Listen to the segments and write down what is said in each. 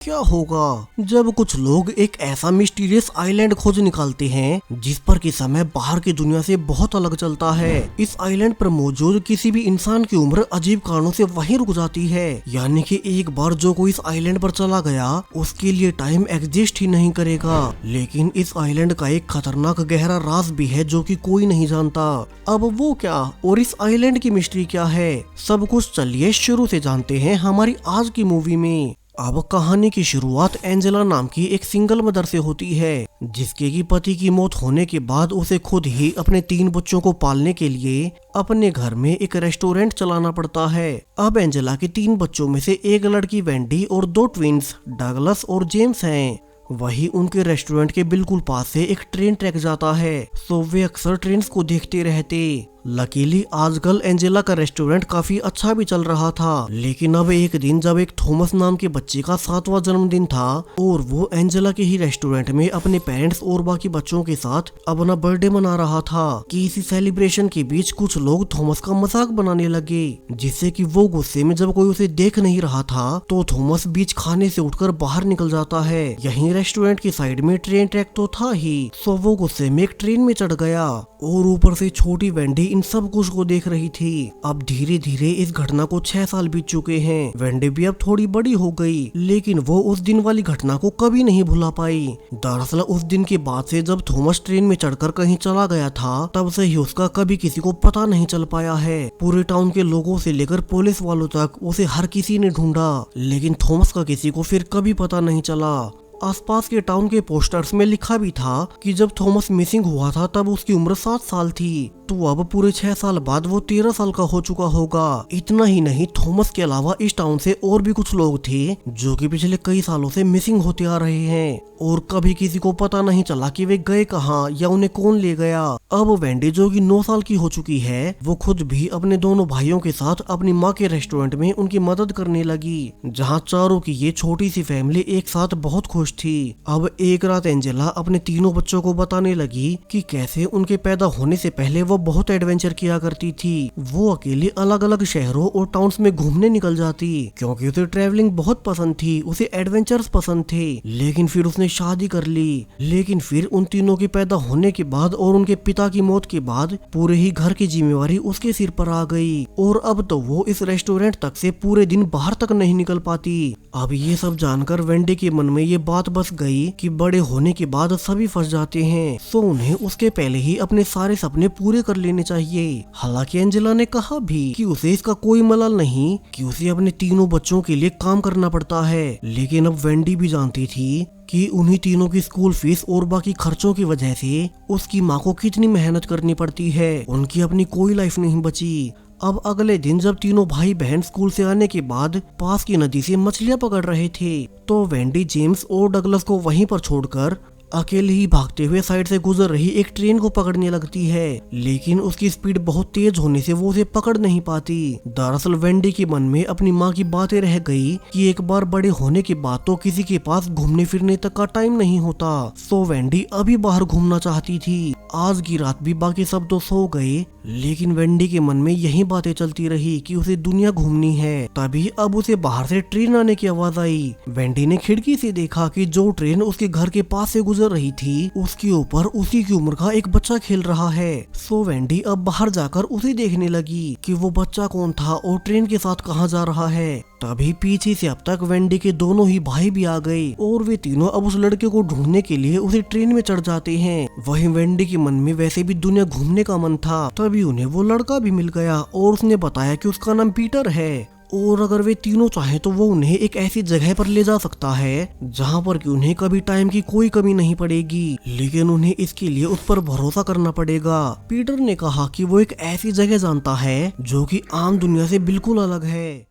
क्या होगा जब कुछ लोग एक ऐसा मिस्टीरियस आइलैंड खोज निकालते हैं जिस पर कि समय बाहर की दुनिया से बहुत अलग चलता है। इस आइलैंड पर मौजूद किसी भी इंसान की उम्र अजीब कारणों से वहीं रुक जाती है, यानी कि एक बार जो कोई इस आइलैंड पर चला गया उसके लिए टाइम एग्जिस्ट ही नहीं करेगा। लेकिन इस आइलैंड का एक खतरनाक गहरा राज भी है जो कि कोई नहीं जानता। अब वो क्या और इस आइलैंड की मिस्ट्री क्या है, सब कुछ चलिए शुरू से जानते हैं हमारी आज की मूवी में। अब कहानी की शुरुआत एंजेला नाम की एक सिंगल मदर से होती है, जिसके की पति की मौत होने के बाद उसे खुद ही अपने 3 बच्चों को पालने के लिए अपने घर में एक रेस्टोरेंट चलाना पड़ता है। अब एंजेला के 3 बच्चों में से एक लड़की वेंडी और 2 ट्विंस डगलस और जेम्स हैं। वही उनके रेस्टोरेंट के बिल्कुल पास से एक ट्रेन ट्रैक जाता है, सो वे अक्सर ट्रेन को देखते रहते। लकीली आजकल एंजेला का रेस्टोरेंट काफी अच्छा भी चल रहा था, लेकिन अब एक दिन जब एक थॉमस नाम के बच्चे का 7वां जन्मदिन था और वो एंजेला के ही रेस्टोरेंट में अपने पेरेंट्स और बाकी बच्चों के साथ अपना बर्थडे मना रहा था कि इसी सेलिब्रेशन के बीच कुछ लोग थॉमस का मजाक बनाने लगे, जिससे कि वो गुस्से में जब कोई उसे देख नहीं रहा था तो थॉमस बीच खाने से उठकर बाहर निकल जाता है। यहीं रेस्टोरेंट की साइड में ट्रेन ट्रैक तो था ही, सो वो गुस्से में एक ट्रेन में चढ़ गया और ऊपर से छोटी वेंडी इन सब कुछ को देख रही थी। अब धीरे धीरे इस घटना को 6 साल बीत चुके हैं। वेंडी भी अब थोड़ी बड़ी हो गई, लेकिन वो उस दिन वाली घटना को कभी नहीं भुला पाई। दरअसल उस दिन के बाद से जब थॉमस ट्रेन में चढ़कर कहीं चला गया था, तब से ही उसका कभी किसी को पता नहीं चल पाया है। पूरे टाउन के लोगों से लेकर पुलिस वालों तक उसे हर किसी ने ढूंढा, लेकिन थॉमस का किसी को फिर कभी पता नहीं चला। आसपास के टाउन के पोस्टर्स में लिखा भी था कि जब थॉमस मिसिंग हुआ था तब उसकी उम्र 7 साल थी, तो अब पूरे 6 साल बाद वो 13 साल का हो चुका होगा। इतना ही नहीं, थॉमस के अलावा इस टाउन से और भी कुछ लोग थे जो कि पिछले कई सालों से मिसिंग होते आ रहे हैं और कभी किसी को पता नहीं चला कि वे गए कहाँ या उन्हें कौन ले गया। अब वेंडी जो कि 9 साल की हो चुकी है, वो खुद भी अपने दोनों भाइयों के साथ अपनी माँ के रेस्टोरेंट में उनकी मदद करने लगी, जहाँ चारों की ये छोटी सी फैमिली एक साथ बहुत खुश थी। अब एक रात एंजेला अपने तीनों बच्चों को बताने लगी कि कैसे उनके पैदा होने से पहले वो बहुत एडवेंचर किया करती थी। वो अकेली अलग अलग शहरों और टाउन्स में घूमने निकल जाती क्योंकि उसे ट्रैवलिंग बहुत पसंद थी, उसे एडवेंचर्स पसंद थे। लेकिन फिर उसने शादी कर ली। लेकिन फिर उन तीनों के पैदा होने के बाद और उनके पिता की मौत के बाद पूरे ही घर की जिम्मेवारी उसके सिर पर आ गई और अब तो वो इस रेस्टोरेंट तक से पूरे दिन बाहर तक नहीं निकल पाती। अब ये सब जानकर वेंडी के मन में ये बात बस गई कि बड़े होने के बाद सभी फंस जाते हैं, सो उन्हें उसके पहले ही अपने सारे सपने पूरे कर लेने चाहिए। हालांकि एंजेला ने कहा भी कि उसे इसका कोई मलाल नहीं कि उसे अपने तीनों बच्चों के लिए काम करना पड़ता है, लेकिन अब वेंडी भी जानती थी कि उन्हीं तीनों की स्कूल फीस और बाकी खर्चों की वजह से उसकी माँ को कितनी मेहनत करनी पड़ती है। उनकी अपनी कोई लाइफ नहीं बची। अब अगले दिन जब तीनों भाई बहन स्कूल से आने के बाद पास की नदी से मछलियां पकड़ रहे थे, तो वेंडी जेम्स और डगलस को वहीं पर छोड़कर अकेले ही भागते हुए साइड से गुजर रही एक ट्रेन को पकड़ने लगती है, लेकिन उसकी स्पीड बहुत तेज होने से वो उसे पकड़ नहीं पाती। दरअसल वेंडी के मन में अपनी माँ की बातें रह गई कि एक बार बड़े होने के बाद तो किसी के पास घूमने फिरने तक का टाइम नहीं होता, सो वेंडी अभी बाहर घूमना चाहती थी। आज की रात भी बाकी सब तो सो गए, लेकिन वेंडी के मन में यही बातें चलती रही कि उसे दुनिया घूमनी है। तभी अब उसे बाहर से ट्रेन आने की आवाज आई। वेंडी ने खिड़की से देखा कि जो ट्रेन उसके घर के पास से गुजर रही थी उसके ऊपर उसी की उम्र का एक बच्चा खेल रहा है। सो वेंडी अब बाहर जाकर उसे देखने लगी कि वो बच्चा कौन था और ट्रेन के साथ कहाँ जा रहा है। तभी पीछे से अब तक वेंडी के दोनों ही भाई भी आ गए और वे तीनों अब उस लड़के को ढूंढने के लिए उसे ट्रेन में चढ़ जाते हैं। वहीं वेंडी के मन में वैसे भी दुनिया घूमने का मन था, तभी उन्हें वो लड़का भी मिल गया और उसने बताया कि उसका नाम पीटर है और अगर वे तीनों चाहें तो वो उन्हें एक ऐसी जगह पर ले जा सकता है जहां पर कि उन्हें कभी टाइम की कोई कमी नहीं पड़ेगी, लेकिन उन्हें इसके लिए उस पर भरोसा करना पड़ेगा। पीटर ने कहा कि वो एक ऐसी जगह जानता है जो कि आम दुनिया से बिल्कुल अलग है।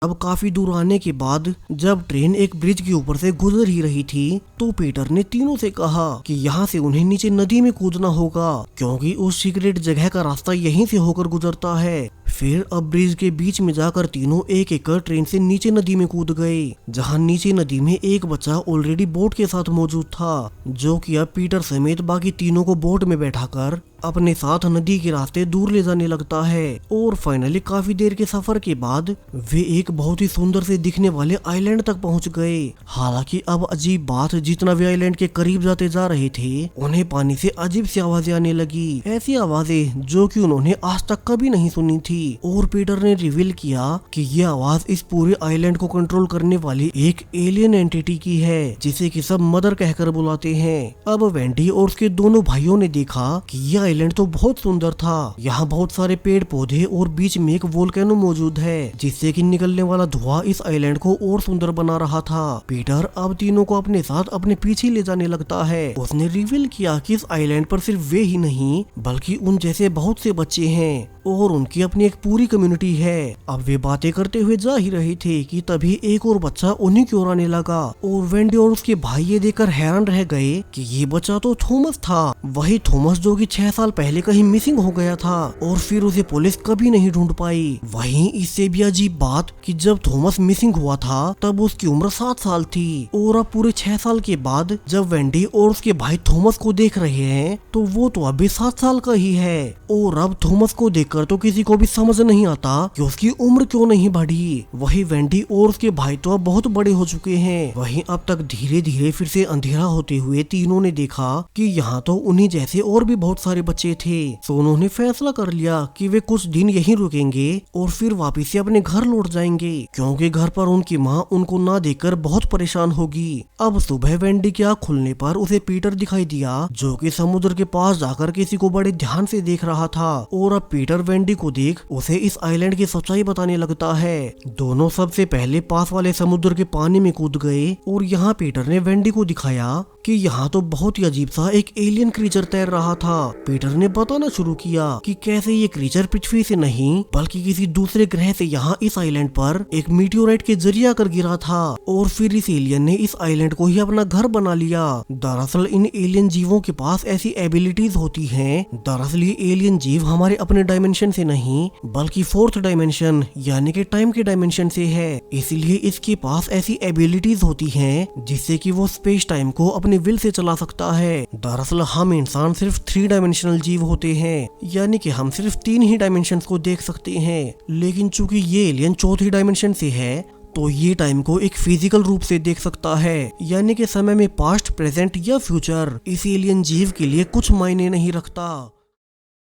अब काफी दूर आने के बाद जब ट्रेन एक ब्रिज के ऊपर से गुजर ही रही थी, तो पीटर ने तीनों से कहा कि यहाँ से उन्हें नीचे नदी में कूदना होगा क्योंकि उस सीक्रेट जगह का रास्ता यहीं से होकर गुजरता है। फिर अब ब्रिज के बीच में जाकर तीनों एक एक कर ट्रेन से नीचे नदी में कूद गए, जहाँ नीचे नदी में एक बच्चा ऑलरेडी बोट के साथ मौजूद था, जो कि अब पीटर समेत बाकी तीनों को बोट में बैठाकर अपने साथ नदी के रास्ते दूर ले जाने लगता है और फाइनली काफी देर के सफर के बाद वे एक बहुत ही सुंदर से दिखने वाले आइलैंड तक पहुंच गए। हालांकि अब अजीब बात, जितना वे आइलैंड के करीब जाते जा रहे थे उन्हें पानी से अजीब सी आवाजें आने लगी, ऐसी आवाजें जो कि उन्होंने आज तक कभी नहीं सुनी थी। और पीटर ने रिवील किया कि ये आवाज इस पूरे आइलैंड को कंट्रोल करने वाली एक एलियन एंटिटी की है जिसे कि सब मदर कहकर बुलाते हैं। अब वेंडी और उसके दोनों भाइयों ने देखा कि यह आइलैंड तो बहुत सुंदर था। यहाँ बहुत सारे पेड़ पौधे और बीच में एक वोल्केनो मौजूद है जिससे कि निकलने वाला धुआं इस आइलैंड को और सुंदर बना रहा था। पीटर अब तीनों को अपने साथ अपने पीछे ले जाने लगता है। उसने रिवील किया कि इस आइलैंड पर सिर्फ वे ही नहीं बल्कि उन जैसे बहुत से बच्चे हैं और उनकी अपनी एक पूरी कम्युनिटी है। अब वे बातें करते हुए जा ही रहे थे कि तभी एक और बच्चा उन्हीं की ओर आने लगा और वेंडी और उसके भाई ये देखकर हैरान रह गए कि ये बच्चा तो थॉमस था, वही थॉमस जो कि 6 साल पहले कहीं मिसिंग हो गया था और फिर उसे पुलिस कभी नहीं ढूंढ पाई। वहीं इससे भी अजीब बात कि जब थॉमस मिसिंग हुआ था तब उसकी उम्र 7 साल थी और अब पूरे 6 साल के बाद जब वेंडी और उसके भाई थॉमस को देख रहे हैं तो वो तो अभी 7 साल का ही है। और अब थॉमस को देखकर तो किसी को भी समझ नहीं आता कि उसकी उम्र क्यों नहीं बढ़ी। वही वेंडी और उसके भाई तो अब बहुत बड़े हो चुके हैं। वहीं अब तक धीरे धीरे फिर से अंधेरा होते हुए तीनों ने देखा कि यहाँ तो उन्हीं जैसे और भी बहुत सारे बच्चे थे। तो उन्होंने फैसला कर लिया कि वे कुछ दिन यहीं रुकेंगे और फिर वापिस से अपने घर लौट जाएंगे क्योंकि घर पर उनकी माँ उनको ना देखकर बहुत परेशान होगी। अब सुबह वेंडी की आँख खुलने पर उसे पीटर दिखाई दिया जो कि समुद्र के पास जाकर किसी को बड़े ध्यान से देख रहा था। और अब पीटर वेंडी को देख उसे इस आइलैंड की सच्चाई बताने लगता है। दोनों सबसे पहले पास वाले समुद्र के पानी में कूद गए और यहाँ पीटर ने वेंडी को दिखाया कि यहाँ तो बहुत ही अजीब सा एक एलियन क्रीचर तैर रहा था। पीटर ने बताना शुरू किया कि कैसे ये क्रीचर पृथ्वी से नहीं बल्कि किसी दूसरे ग्रह से यहाँ इस आइलैंड पर एक मीटियोराइट के जरिए आकर गिरा था और फिर इस एलियन ने इस आइलैंड को ही अपना घर बना लिया। दरअसल इन एलियन जीवों के पास ऐसी एबिलिटीज होती हैं। दरअसल ये एलियन जीव हमारे अपने डायमेंशन से नहीं बल्कि 4th डायमेंशन यानी कि टाइम के डायमेंशन से है, इसलिए इसके पास ऐसी एबिलिटीज होती हैं जिससे कि वो स्पेस टाइम को अपने विल से चला सकता है। दरअसल हम इंसान सिर्फ 3 डायमेंशनल जीव होते हैं यानी कि हम सिर्फ 3 ही डायमेंशंस को देख सकते हैं, लेकिन चूंकि ये एलियन 4th डायमेंशन से है तो ये टाइम को एक फिजिकल रूप से देख सकता है यानी कि समय में पास्ट, प्रेजेंट या फ्यूचर इस एलियन जीव के लिए कुछ मायने नहीं रखता।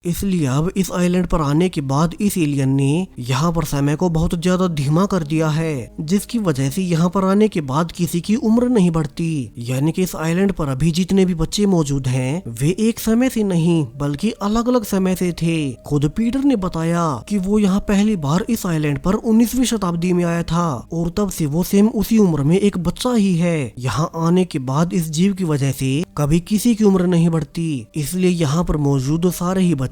इसलिए अब इस आइलैंड पर आने के बाद इस एलियन ने यहाँ पर समय को बहुत ज्यादा धीमा कर दिया है जिसकी वजह से यहाँ पर आने के बाद किसी की उम्र नहीं बढ़ती। यानी कि इस आइलैंड पर अभी जितने भी बच्चे मौजूद हैं वे एक समय से नहीं बल्कि अलग अलग समय से थे। खुद पीटर ने बताया कि वो यहाँ पहली बार इस आइलैंड पर 19वीं शताब्दी में आया था और तब से वो सेम उसी उम्र में एक बच्चा ही है। यहाँ आने के बाद इस जीव की वजह से कभी किसी की उम्र नहीं बढ़ती, इसलिए यहाँ पर मौजूद सारे ही बच्चे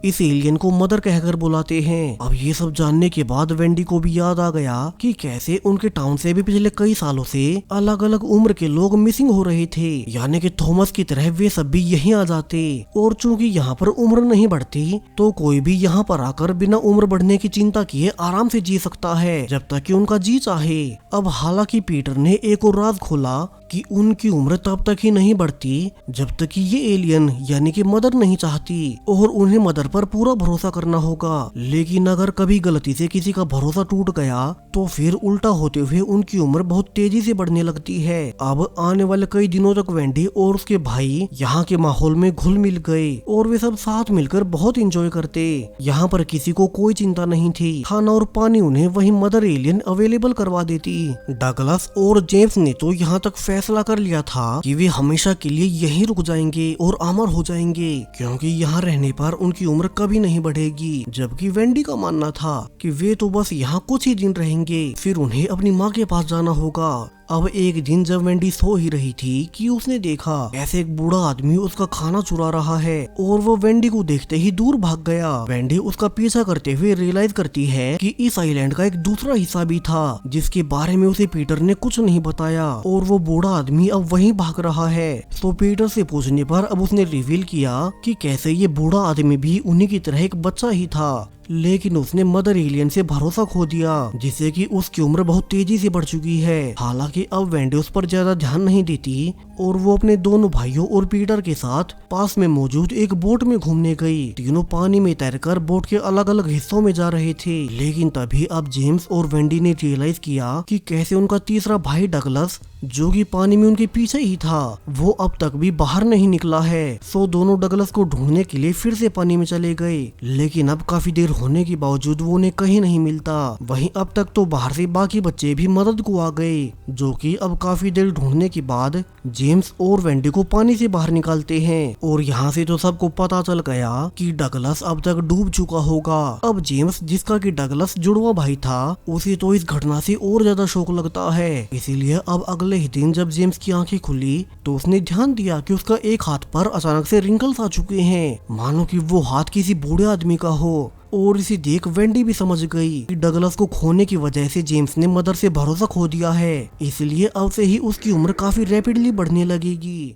इस एलियन को मदर कहकर बुलाते हैं। अब ये सब जानने के बाद वेंडी को भी याद आ गया कि कैसे उनके टाउन से भी पिछले कई सालों से अलग अलग उम्र के लोग मिसिंग हो रहे थे, यानी कि थॉमस की तरह वे सब भी यहीं आ जाते। और चूंकि यहाँ पर उम्र नहीं बढ़ती तो कोई भी यहाँ पर आकर बिना उम्र बढ़ने की चिंता किए आराम से जी सकता है जब तक कि उनका जी चाहे। अब हालांकि पीटर ने एक और राज खोला कि उनकी उम्र तब तक ही नहीं बढ़ती जब तक कि ये एलियन यानी कि मदर नहीं चाहती और उन्हें मदर पर पूरा भरोसा करना होगा। लेकिन अगर कभी गलती से किसी का भरोसा टूट गया तो फिर उल्टा होते हुए उनकी उम्र बहुत तेजी से बढ़ने लगती है। अब आने वाले कई दिनों तक वेंडी और उसके भाई यहाँ के माहौल में घुल मिल गए और वे सब साथ मिलकर बहुत एंजॉय करते। यहाँ पर किसी को कोई चिंता नहीं थी, खाना और पानी उन्हें वही मदर एलियन अवेलेबल करवा देती। डगलस और जेम्स ने तो यहाँ तक फैसला कर लिया था कि वे हमेशा के लिए यहीं रुक जाएंगे और अमर हो जाएंगे क्योंकि यहाँ रहने पर उनकी उम्र कभी नहीं बढ़ेगी। जबकि वेंडी का मानना था कि वे तो बस यहाँ कुछ ही दिन रहेंगे, फिर उन्हें अपनी माँ के पास जाना होगा। अब एक दिन जब वेंडी सो ही रही थी कि उसने देखा ऐसे एक बूढ़ा आदमी उसका खाना चुरा रहा है और वो वेंडी को देखते ही दूर भाग गया। वेंडी उसका पीछा करते हुए रियलाइज करती है कि इस आइलैंड का एक दूसरा हिस्सा भी था जिसके बारे में उसे पीटर ने कुछ नहीं बताया और वो बूढ़ा आदमी अब वहीं भाग रहा है। तो पीटर से पूछने पर अब उसने रिवील किया कि कैसे ये बूढ़ा आदमी भी उन्हीं की तरह एक बच्चा ही था, लेकिन उसने मदर एलियन से भरोसा खो दिया जिससे कि उसकी उम्र बहुत तेजी से बढ़ चुकी है। हालांकि अब वेंडी उस पर ज्यादा ध्यान नहीं देती, और वो अपने दोनों भाइयों और पीटर के साथ पास में मौजूद एक बोट में घूमने गई। तीनों पानी में तैरकर बोट के अलग अलग हिस्सों में जा रहे थे, लेकिन तभी अब जेम्स और वेंडी ने रियलाइज किया कि कैसे उनका तीसरा भाई डगलस, जो कि पानी में उनके पीछे ही था, वो अब तक भी बाहर नहीं निकला है। सो दोनों डगलस को ढूंढने के लिए फिर से पानी में चले गए, लेकिन अब काफी देर होने के बावजूद वो उन्हें कहीं नहीं मिलता। वहीं अब तक तो बाहर से बाकी बच्चे भी मदद को आ गए, जो कि अब काफी देर ढूंढने के बाद जेम्स और वेंडी को पानी से बाहर निकालते हैं। और यहाँ से तो सबको पता चल गया कि डगलस अब तक डूब चुका होगा। अब जेम्स, जिसका कि डगलस जुड़वा भाई था, उसे तो इस घटना से और ज्यादा शौक लगता है। इसीलिए अब अगले ही दिन जब जेम्स की आंखें खुली तो उसने ध्यान दिया कि उसका एक हाथ पर अचानक से रिंकल्स आ चुके हैं, मानो कि वो हाथ किसी बूढ़े आदमी का हो। और इसे देख वेंडी भी समझ गई कि डगलस को खोने की वजह से जेम्स ने मदर से भरोसा खो दिया है, इसलिए अब से ही उसकी उम्र काफी रैपिडली बढ़ने लगेगी।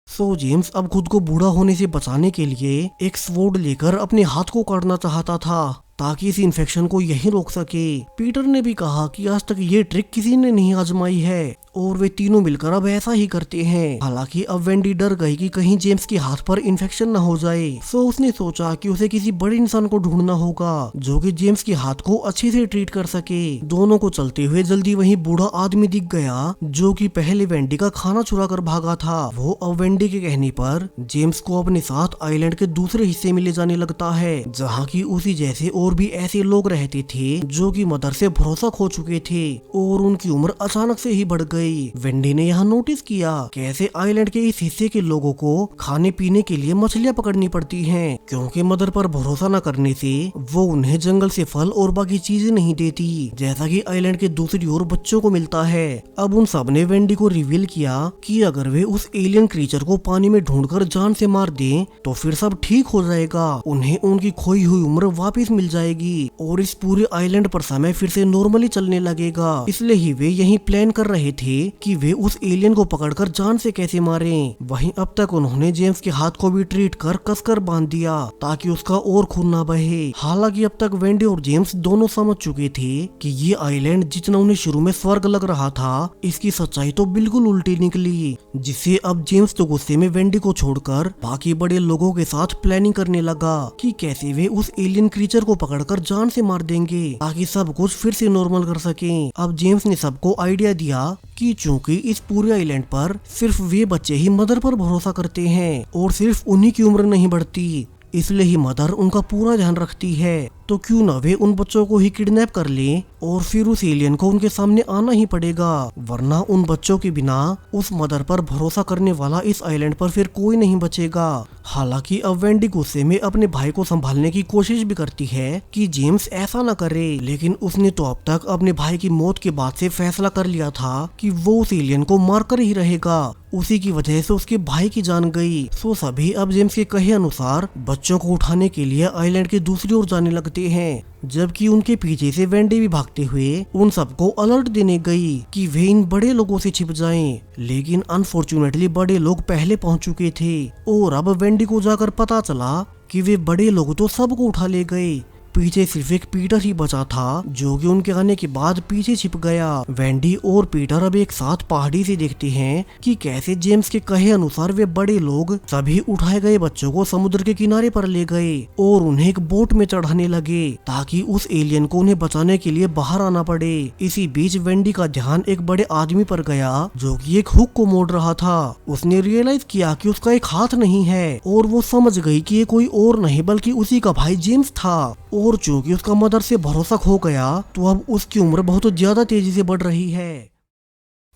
सो जेम्स अब खुद को बूढ़ा होने से बचाने के लिए एक स्वॉर्ड लेकर अपने हाथ को काटना चाहता था, ताकि इस इन्फेक्शन को यहीं रोक सके। पीटर ने भी कहा कि आज तक ये ट्रिक किसी ने नहीं आजमाई है, और वे तीनों मिलकर अब ऐसा ही करते हैं। हालांकि अब वेंडी डर गई कि कहीं जेम्स के हाथ पर इन्फेक्शन न हो जाए। सो उसने सोचा कि उसे किसी बड़े इंसान को ढूंढना होगा जो कि जेम्स के हाथ को अच्छे से ट्रीट कर सके। दोनों को चलते हुए जल्दी वहीं बूढ़ा आदमी दिख गया, जो कि पहले वेंडी का खाना चुरा कर भागा था। वो अब वेंडी के कहने पर जेम्स को अपने साथ आइलैंड के दूसरे हिस्से में ले जाने लगता है, जहाँ की उसी जैसे और भी ऐसे लोग रहते थे जो कि मदर से भरोसा खो चुके थे और उनकी उम्र अचानक से ही बढ़ गई। वेंडी ने यहाँ नोटिस किया कैसे आइलैंड के इस हिस्से के लोगों को खाने पीने के लिए मछलियाँ पकड़नी पड़ती हैं, क्योंकि मदर पर भरोसा न करने से वो उन्हें जंगल से फल और बाकी चीजें नहीं देती, जैसा कि आइलैंड के दूसरी ओर बच्चों को मिलता है। अब उन सब ने वेंडी को रिवील किया कि अगर वे उस एलियन क्रीचर को पानी में ढूंढकर जान से मार दें तो फिर सब ठीक हो जाएगा, उन्हें उनकी खोई हुई उम्र वापस मिल जाएगी और इस पूरे आइलैंड पर समय फिर से नॉर्मली चलने लगेगा। इसलिए ही वे यही प्लान कर रहे थे कि वे उस एलियन को पकड़कर जान से कैसे मारें। वहीं अब तक उन्होंने जेम्स के हाथ को भी ट्रीट कर कसकर बांध दिया ताकि उसका और खून ना बहे। हालांकि अब तक वेंडी और जेम्स दोनों समझ चुके थे कि ये आइलैंड जितना उन्हें शुरू में स्वर्ग लग रहा था, इसकी सच्चाई तो बिल्कुल उल्टी निकली, जिससे अब जेम्स तो गुस्से में वेंडी को छोड़कर बाकी बड़े लोगों के साथ प्लानिंग करने लगा कि कैसे वे उस एलियन क्रीचर को पकड़कर जान से मार देंगे ताकि सब कुछ फिर से नॉर्मल कर सकें। अब जेम्स ने सबको आइडिया दिया कि चूंकि इस पूरे आइलैंड पर सिर्फ वे बच्चे ही मदर पर भरोसा करते हैं और सिर्फ उन्हीं की उम्र नहीं बढ़ती, इसलिए ही मदर उनका पूरा ध्यान रखती है, तो क्यों ना वे उन बच्चों को ही किडनैप कर लें और फिर उस एलियन को उनके सामने आना ही पड़ेगा, वरना उन बच्चों के बिना उस मदर पर भरोसा करने वाला इस आइलैंड पर फिर कोई नहीं बचेगा। हालांकि अब वेंडी गुस्से में अपने भाई को संभालने की कोशिश भी करती है कि जेम्स ऐसा न करे, लेकिन उसने तो अब तक अपने भाई की मौत के बाद से फैसला कर लिया था कि वो उस एलियन को मारकर ही रहेगा, उसी की वजह से उसके भाई की जान गई। सो सभी अब जेम्स के कहे अनुसार बच्चों को उठाने के लिए आइलैंड के दूसरी ओर जाने लगते हैं, जबकि उनके पीछे से वेंडी भी भागते हुए उन सबको अलर्ट देने गई कि वे इन बड़े लोगों से छिप जाएं। लेकिन अनफॉर्चुनेटली बड़े लोग पहले पहुंच चुके थे और अब वेंडी को जाकर पता चला कि वे बड़े लोग तो सबको उठा ले गए, पीछे सिर्फ एक पीटर ही बचा था जो कि उनके आने के बाद पीछे छिप गया। वेंडी और पीटर अब एक साथ पहाड़ी से देखते हैं कि कैसे जेम्स के कहे अनुसार वे बड़े लोग सभी उठाए गए बच्चों को समुद्र के किनारे पर ले गए और उन्हें एक बोट में चढ़ाने लगे ताकि उस एलियन को उन्हें बचाने के लिए बाहर आना पड़े। इसी बीच वेंडी का ध्यान एक बड़े आदमी पर गया जो कि एक हुक को मोड़ रहा था। उसने रियलाइज किया कि उसका एक हाथ नहीं है और वो समझ गई कि ये कोई और नहीं बल्कि उसी का भाई जेम्स था, और चूंकि उसका मदर से भरोसा खो गया तो अब उसकी उम्र बहुत ज्यादा तेजी से बढ़ रही है।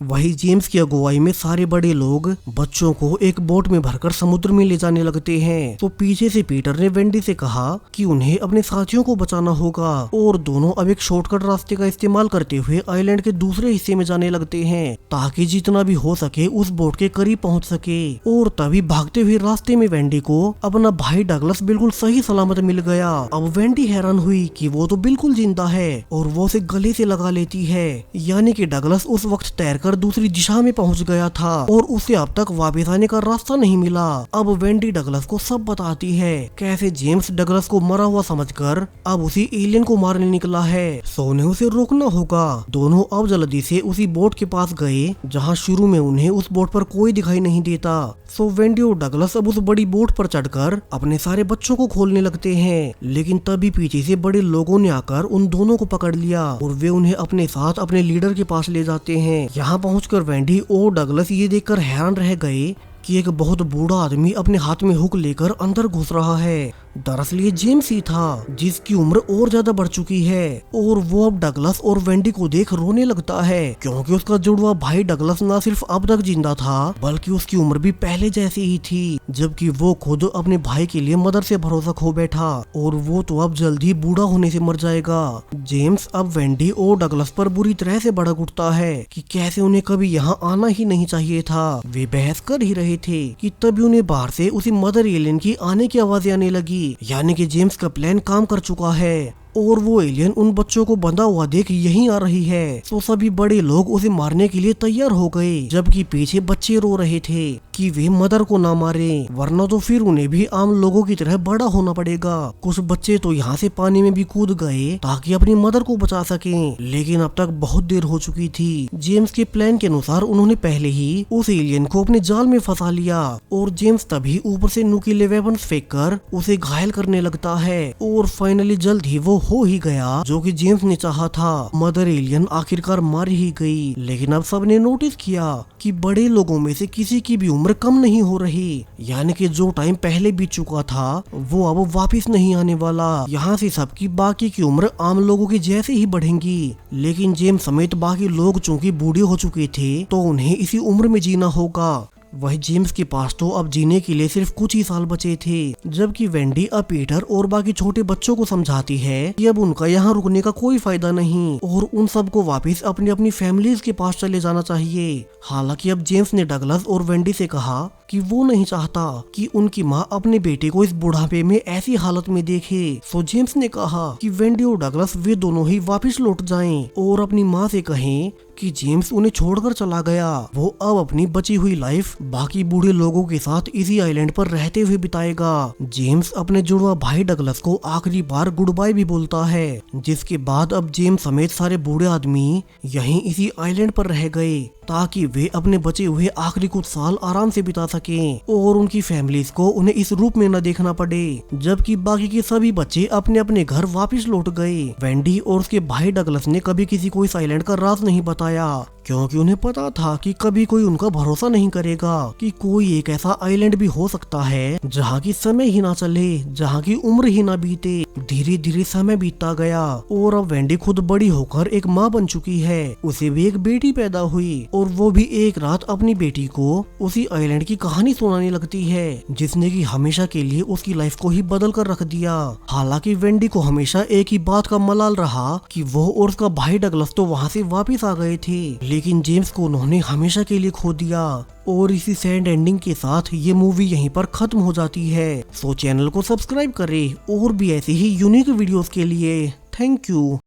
वही जेम्स की अगुवाई में सारे बड़े लोग बच्चों को एक बोट में भरकर समुद्र में ले जाने लगते हैं। तो पीछे से पीटर ने वेंडी से कहा कि उन्हें अपने साथियों को बचाना होगा और दोनों अब एक शॉर्टकट रास्ते का इस्तेमाल करते हुए आइलैंड के दूसरे हिस्से में जाने लगते हैं ताकि जितना भी हो सके उस बोट के करीब पहुंच सके। और तभी भागते हुए रास्ते में वेंडी को अपना भाई डगलस बिल्कुल सही सलामत मिल गया। अब वेंडी हैरान हुई कि वो तो बिल्कुल जिंदा है और वो उसे गले से लगा लेती है, यानी कि डगलस उस वक्त तैरकर बदलकर दूसरी दिशा में पहुंच गया था और उसे अब तक वापस आने का रास्ता नहीं मिला। अब वेंडी डगलस को सब बताती है कैसे जेम्स डगलस को मरा हुआ समझकर अब उसी एलियन को मारने निकला है। सो उन्हें उसे रोकना होगा। दोनों अब जल्दी से उसी बोट के पास गए जहाँ शुरू में उन्हें उस बोट पर कोई दिखाई नहीं देता। सो वेंडी और डगलस अब उस बड़ी बोट पर चढ़कर अपने सारे बच्चों को खोलने लगते हैं, लेकिन तभी पीछे से बड़े लोगों ने आकर उन दोनों को पकड़ लिया और वे उन्हें अपने साथ अपने लीडर के पास ले जाते हैं। यहाँ पहुंचकर वेंडी और डगलस ये देखकर हैरान रह गए कि एक बहुत बूढ़ा आदमी अपने हाथ में हुक लेकर अंदर घुस रहा है। दरअसल ये जेम्स ही था जिसकी उम्र और ज्यादा बढ़ चुकी है और वो अब डगलस और वेंडी को देख रोने लगता है क्योंकि उसका जुड़वा भाई डगलस न सिर्फ अब तक जिंदा था बल्कि उसकी उम्र भी पहले जैसी ही थी, जबकि वो खुद अपने भाई के लिए मदर से भरोसा खो बैठा और वो तो अब जल्दी बूढ़ा होने से मर जाएगा। जेम्स अब वेंडी और डगलस पर बुरी तरह से भड़क उठता है कि कैसे उन्हें कभी यहाँ आना ही नहीं चाहिए था। वे बहस कर ही रहे थे कि तभी उन्हें बाहर से उसी मदर एलियन की आने की आवाजें आने लगी, यानी कि जेम्स का प्लान काम कर चुका है और वो एलियन उन बच्चों को बंधा हुआ देख यहीं आ रही है। तो सभी बड़े लोग उसे मारने के लिए तैयार हो गए, जबकि पीछे बच्चे रो रहे थे कि वे मदर को ना मारे वरना तो फिर उन्हें भी आम लोगों की तरह बड़ा होना पड़ेगा। कुछ बच्चे तो यहाँ से पानी में भी कूद गए ताकि अपनी मदर को बचा सकें, लेकिन अब तक बहुत देर हो चुकी थी। जेम्स के प्लान के अनुसार उन्होंने पहले ही उस एलियन को अपने जाल में फंसा लिया और जेम्स तभी ऊपर से नुकीले वेपन्स फेंककर उसे घायल करने लगता है और फाइनली जल्द ही वो हो ही गया जो कि जेम्स ने चाहा था। मदर एलियन आखिरकार मार ही गई, लेकिन अब सबने नोटिस किया कि बड़े लोगों में से किसी की भी उम्र कम नहीं हो रही, यानी कि जो टाइम पहले बीत चुका था वो अब वापस नहीं आने वाला। यहाँ से सबकी बाकी की उम्र आम लोगों की जैसे ही बढ़ेंगी, लेकिन जेम्स समेत बाकी लोग चूंकि बूढ़े हो चुके थे तो उन्हें इसी उम्र में जीना होगा। वही जेम्स के पास तो अब जीने के लिए सिर्फ कुछ ही साल बचे थे, जबकि वेंडी अब पीटर और बाकी छोटे बच्चों को समझाती है कि अब उनका यहाँ रुकने का कोई फायदा नहीं और उन सबको वापस अपनी अपनी फैमिलीज के पास चले जाना चाहिए। हालांकि अब जेम्स ने डगलस और वेंडी से कहा कि वो नहीं चाहता कि उनकी माँ अपने बेटे को इस बुढ़ापे में ऐसी हालत में देखे। सो जेम्स ने कहा कि वेंडी और डगलस वे दोनों ही वापस लौट जाएं और अपनी माँ से कहें कि जेम्स उन्हें छोड़कर चला गया। वो अब अपनी बची हुई लाइफ बाकी बूढ़े लोगों के साथ इसी आइलैंड पर रहते हुए बिताएगा। जेम्स अपने जुड़वा भाई डगलस को आखिरी बार गुड बाय भी बोलता है, जिसके बाद अब जेम्स समेत सारे बूढ़े आदमी यहीं इसी आइलैंड पर रह गए ताकि वे अपने बचे हुए आखिरी कुछ साल आराम से बिता सकें और उनकी फैमिलीज को उन्हें इस रूप में न देखना पड़े। जबकि बाकी के सभी बच्चे अपने अपने घर वापस लौट गए। वेंडी और उसके भाई डगलस ने कभी किसी को इस आइलैंड का राज नहीं बताया क्योंकि उन्हें पता था कि कभी कोई उनका भरोसा नहीं करेगा कि कोई एक ऐसा आइलैंड भी हो सकता है जहाँ की समय ही ना चले, जहाँ की उम्र ही ना बीते। धीरे धीरे समय बीतता गया और अब वेंडी खुद बड़ी होकर एक माँ बन चुकी है। उसे भी एक बेटी पैदा हुई और वो भी एक रात अपनी बेटी को उसी आइलैंड की कहानी सुनाने लगती है जिसने की हमेशा के लिए उसकी लाइफ को ही बदल कर रख दिया। हालांकि वेंडी को हमेशा एक ही बात का मलाल रहा कि वो और उसका भाई डगलस तो वहाँ से वापिस आ गए थे, लेकिन जेम्स को उन्होंने हमेशा के लिए खो दिया। और इसी सैड एंडिंग के साथ ये मूवी यहीं पर खत्म हो जाती है। सो चैनल को सब्सक्राइब करें और भी ऐसी ही यूनिक वीडियोस के लिए। Thank you.